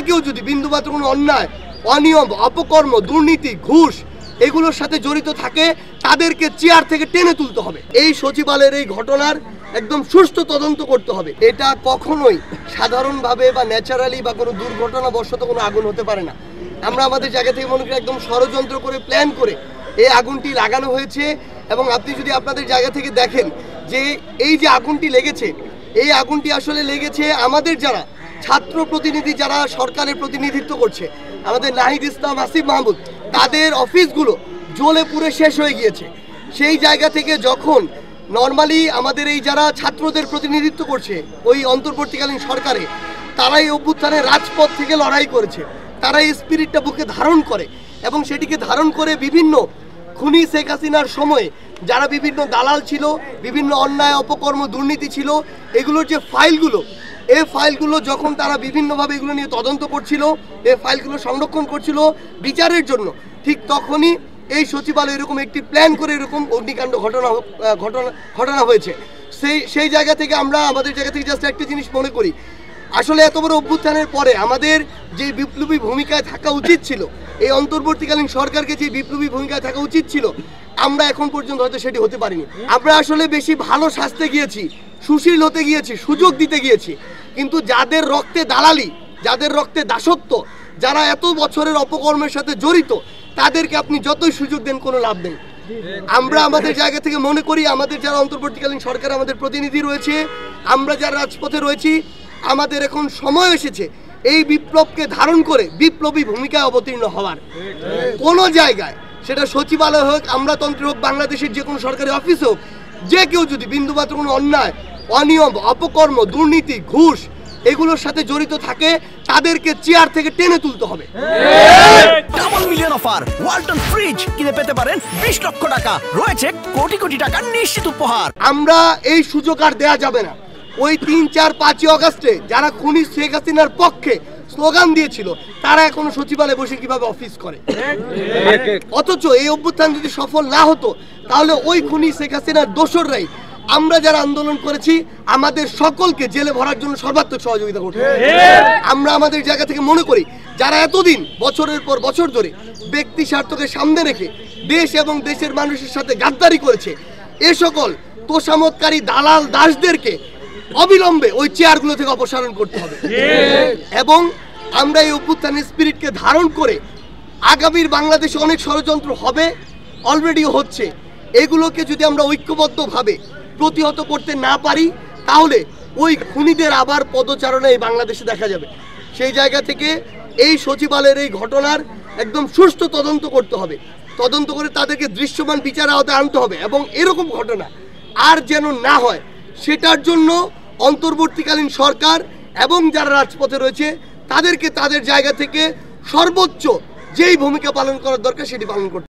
কেউ যদি বিন্দুমাত্র কোনো অন্যায়, অনিয়ম, অপকর্ম, দুর্নীতি, ঘুষ এগুলোর সাথে জড়িত থাকে তাদেরকে চেয়ার থেকে টেনে তুলতে হবে। এই সচিবালয়ের এই ঘটনার একদম সুষ্ঠু তদন্ত করতে হবে। এটা কখনোই সাধারণভাবে বা ন্যাচারালি বা কোনো দুর্ঘটনাবশত কোনো আগুন হতে পারে না। আমরা আমাদের জায়গা থেকে মনে করি একদম ষড়যন্ত্র করে প্ল্যান করে এই আগুনটি লাগানো হয়েছে। এবং আপনি যদি আপনাদের জায়গা থেকে দেখেন যে এই যে আগুনটি লেগেছে, এই আগুনটি আসলে লেগেছে আমাদের যারা ছাত্র প্রতিনিধি, যারা সরকারের প্রতিনিধিত্ব করছে, আমাদের নাহিদ ইসলাম, আসিফ মাহমুদ, তাদের অফিসগুলো জ্বলে পুড়ে শেষ হয়ে গিয়েছে। সেই জায়গা থেকে যখন নর্মালি আমাদের এই যারা ছাত্রদের প্রতিনিধিত্ব করছে ওই অন্তর্বর্তীকালীন সরকারে, তারাই অভ্যুত্থানের রাজপথ থেকে লড়াই করেছে, তারা এই স্পিরিটটা বুকে ধারণ করে এবং সেটিকে ধারণ করে বিভিন্ন খুনি শেখ হাসিনার সময়ে যারা বিভিন্ন দালাল ছিল, বিভিন্ন অন্যায়, অপকর্ম, দুর্নীতি ছিল, এগুলোর যে ফাইলগুলো, এই ফাইলগুলো যখন তারা বিভিন্নভাবে এগুলো নিয়ে তদন্ত করছিল, এই ফাইলগুলো সংরক্ষণ করছিল বিচারের জন্য, ঠিক তখনই এই সচিবালয় এরকম একটি প্ল্যান করে এরকম অগ্নিকাণ্ড ঘটনা হয়েছে। সেই জায়গা থেকে আমরা আমাদের জায়গা থেকে জাস্ট একটা জিনিস মনে করি, আসলে এত বড় অভ্যুত্থানের পরে আমাদের যে বিপ্লবী ভূমিকায় থাকা উচিত ছিল, এই অন্তর্বর্তীকালীন সরকারকে যে বিপ্লবী ভূমিকায় থাকা উচিত ছিল, আমরা এখন পর্যন্ত হয়তো সেটি হতে পারিনি। আমরা আসলে বেশি ভালো সাজতে গিয়েছি, সুশীল হতে গিয়েছি, সুযোগ দিতে গিয়েছি, কিন্তু যাদের রক্তে দালালি, যাদের রক্তে দাসত্ব, যারা এত বছরের অপকর্মের সাথে জড়িত, তাদেরকে আপনি যতই সুযোগ দেন কোনো লাভ নেই। আমরা আমাদের জায়গা থেকে মনে করি আমাদের যারা অন্তর্বর্তীকালীন সরকার, আমাদের প্রতিনিধি রয়েছে, আমরা যারা রাজপথে রয়েছি, আমাদের এখন সময় এসেছে এই বিপ্লবকে ধারণ করে বিপ্লবী ভূমিকায় অবতীর্ণ হওয়ার। কোনো জায়গায়, সেটা সচিবালয় হোক, আমলাতন্ত্র হোক, বাংলাদেশের যে কোনো সরকারি অফিস হোক, যে কেউ যদি বিন্দুমাত্র কোনো অন্যায়, অনিয়ম, অপকর্ম, দুর্নীতি, ঘুষ এগুলোর সাথে জড়িত থাকে তাদেরকে চেয়ার থেকে টেনে তুলতে হবে। Double million offer, Walton fridge কিনে পেতে পারেন 20 লক্ষ টাকা, রয়েছে কোটি কোটি টাকার নিশ্চিত উপহার। আমরা এই সুযোগ আর দেয়া যাবে না। ওই 3, 4, 5 অগাস্টে যারা খুনি শেখ হাসিনার পক্ষে স্লোগান দিয়েছিল, তারা এখনো সচিবালয়ে বসে কিভাবে অফিস করে। অথচ এই অভ্যুত্থান যদি সফল না হতো, তাহলে ওই খুনি শেখ হাসিনার দোসররাই আমরা যারা আন্দোলন করেছি আমাদের সকলকে জেলে ভরার জন্য সর্বাত্মক সহযোগিতা করতে। আমরা আমাদের জায়গা থেকে মনে করি যারা এতদিন বছরের পর বছর ধরে ব্যক্তি স্বার্থকে সামনে রেখে দেশ এবং দেশের মানুষের সাথে গাদ্দারি করেছে, এ সকল তোষামতকারী দালাল দাসদেরকে অবিলম্বে ওই চেয়ারগুলো থেকে অপসারণ করতে হবে। এবং আমরা এই অভ্যুত্থানের স্পিরিটকে ধারণ করে আগামীর বাংলাদেশে অনেক ষড়যন্ত্র হবে, অলরেডি হচ্ছে, এগুলোকে যদি আমরা ঐক্যবদ্ধভাবে প্রতিহত করতে না পারি, তাহলে ওই খুনিদের আবার পদচারণা এই বাংলাদেশে দেখা যাবে। সেই জায়গা থেকে এই সচিবালয়ের এই ঘটনার একদম সুষ্ঠু তদন্ত করতে হবে। তদন্ত করে তাদেরকে দৃশ্যমান বিচার আওতায় আনতে হবে এবং এরকম ঘটনা আর যেন না হয়, সেটার জন্য অন্তর্বর্তীকালীন সরকার এবং যারা রাজপথে রয়েছে তাদেরকে তাদের জায়গা থেকে সর্বোচ্চ যেই ভূমিকা পালন করার দরকার সেটি পালন করতে